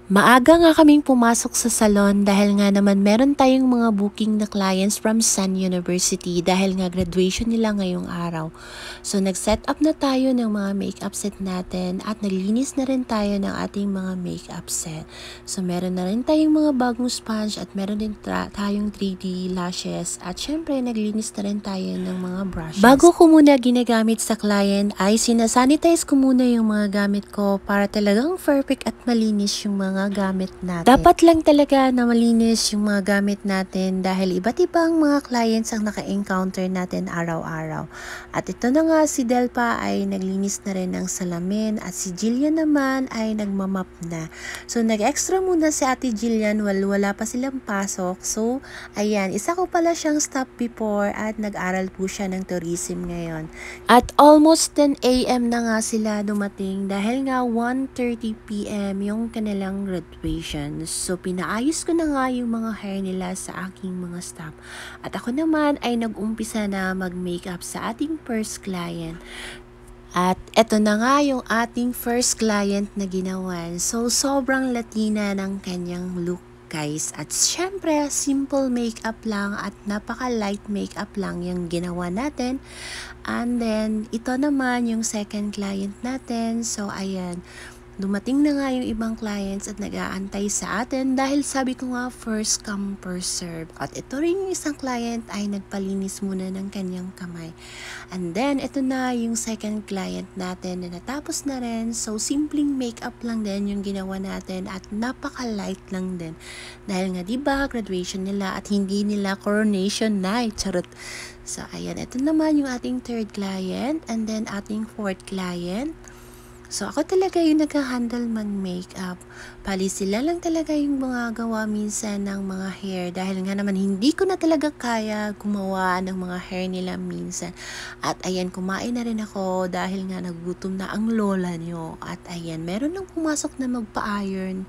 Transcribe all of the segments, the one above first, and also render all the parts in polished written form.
Maaga nga kaming pumasok sa salon dahil nga naman meron tayong mga booking na clients from Sun University dahil nga graduation nila ngayong araw. So nag-set up na tayo ng mga makeup set natin at naglinis na rin tayo ng ating mga makeup set. So meron na rin tayong mga bagong sponge at meron din tayong 3D lashes at syempre naglinis na rin tayo ng mga brushes. Bago ko muna ginagamit sa client ay sinasanitize ko muna yung mga gamit ko para talagang perfect at malinis yung mga gamit natin. Dapat lang talaga na malinis yung mga gamit natin dahil iba't ibang mga clients ang naka-encounter natin araw-araw. At ito na nga, si Delpa ay naglinis na rin ng salamin at si Jillian naman ay nagmamap na. So nag-extra muna si Ate Jillian wala pa silang pasok. So ayan, isa ko pala siyang stop before at nag-aral po siya ng tourism ngayon. At almost 10 AM na nga sila dumating dahil nga 1:30 PM yung kanilang graduation. So, pinaayos ko na nga yung mga hair nila sa aking mga staff. At ako naman ay nag-umpisa na mag-makeup sa ating first client. At eto na nga yung ating first client na ginawan. So, sobrang Latina ng kanyang look, guys. At syempre, simple makeup lang at napaka-light makeup lang yung ginawa natin. And then, ito naman yung second client natin. So, ayan. Dumating na nga yung ibang clients at nag-aantay sa atin dahil sabi ko nga first come first serve. At ito rin yung isang client ay nagpalinis muna ng kanyang kamay. And then ito na yung second client natin na natapos na rin. So simpleng makeup lang din yung ginawa natin at napaka-light lang din. Dahil nga diba graduation nila at hindi nila coronation night. Charot. So ayan, ito naman yung ating third client and then ating fourth client. So, ako talaga yung nag-handle mag-makeup. Pali sila lang talaga yung mga gawa minsan ng mga hair. Dahil nga naman hindi ko na talaga kaya gumawa ng mga hair nila minsan. At ayan, kumain na rin ako dahil nga nagutom na ang lola nyo. At ayan, meron nang pumasok na magpa-iron.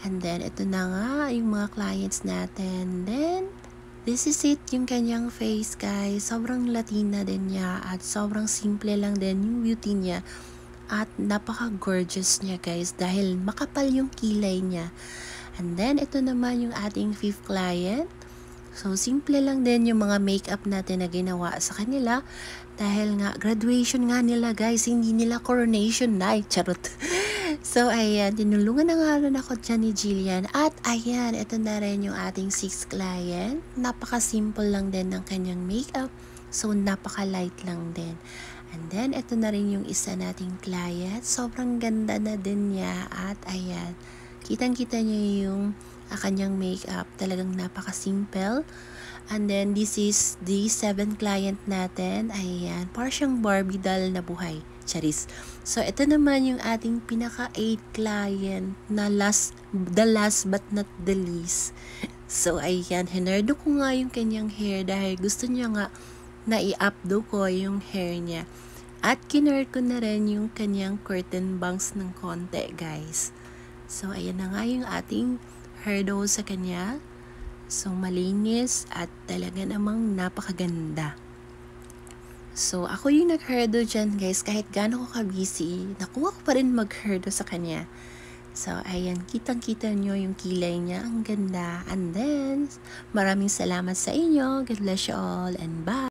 And then, ito na nga yung mga clients natin. Then, this is it, yung kanyang face, guys. Sobrang Latina din niya at sobrang simple lang din yung beauty niya. At napaka-gorgeous niya, guys, dahil makapal yung kilay niya. And then, ito naman yung ating fifth client. So, simple lang din yung mga makeup natin na ginawa sa kanila. Dahil nga, graduation nga nila, guys. Hindi nila coronation night. Charot. So, ayan. Tinulungan na nga rin ako dyan ni Jillian. At, ayan. Ito na rin yung ating sixth client. Napaka-simple lang din ng kanyang makeup. So, napaka-light lang din. And then, ito na rin yung isa nating client. Sobrang ganda na din niya. At ayan, kitang-kita niyo yung kanyang makeup. Talagang napaka-simple. And then, this is the 7th client natin. Ayan, parang siyang Barbie doll na buhay. Charis. So, ito naman yung ating pinaka-8 client na the last but not the least. So, ayan, hinardo ko nga yung kanyang hair dahil gusto niya nga na i-updo ko yung hair niya. At kinurl ko na rin yung kanyang curtain bangs ng konti, guys. So, ayan na nga yung ating hairdo sa kanya. So, malinis at talaga namang napakaganda. So, ako yung nag-hairdo dyan, guys. Kahit gaano ko ka-busy, nakuha ko pa rin mag-hairdo sa kanya. So, ayan, kitang-kita nyo yung kilay niya. Ang ganda. And then, maraming salamat sa inyo. God bless you all and bye!